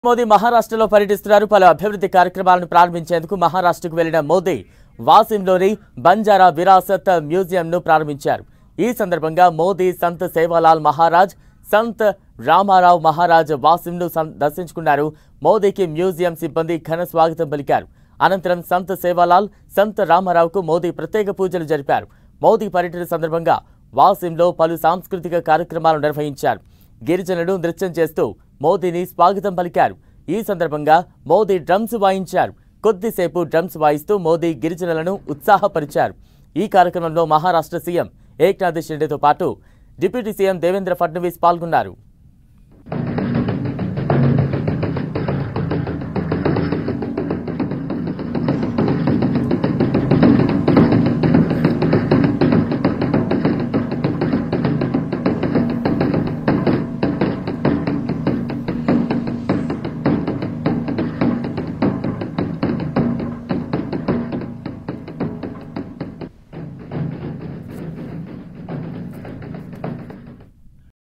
మోదీ మహారాష్ట్రలో పర్యటిస్తున్నారు. పలు అభివృద్ధి కార్యక్రమాలను ప్రారంభించేందుకు మహారాష్ట్రకు వెళ్లిన మోదీ వాసింలోని బంజారా విరాసత్ మ్యూజియంను ప్రారంభించారు. ఈ సందర్భంగా మోదీ సంత్ సేవాలాల్ మహారాజ్, సంత్ రామారావు మహారాజ్ వాసింను దర్శించుకున్నారు. మోదీకి మ్యూజియం సిబ్బంది ఘన స్వాగతం పలికారు. అనంతరం సంత్ సేవాలాల్, సంత్ రామారావుకు మోదీ ప్రత్యేక పూజలు జరిపారు. మోదీ పర్యటన సందర్భంగా వాసింలో పలు సాంస్కృతిక కార్యక్రమాలు నిర్వహించారు. గిరిజనులు నృత్యం చేస్తూ మోదీని స్వాగతం పలికారు. ఈ సందర్భంగా మోదీ డ్రమ్స్ వాయించారు. కొద్దిసేపు డ్రమ్స్ వాయిస్తూ మోదీ గిరిజనులను ఉత్సాహపరిచారు. ఈ కార్యక్రమంలో మహారాష్ట్ర సీఎం ఏక్నాథ్ షిండేతో పాటు డిప్యూటీ సీఎం దేవేంద్ర ఫడ్నవీస్ పాల్గొన్నారు.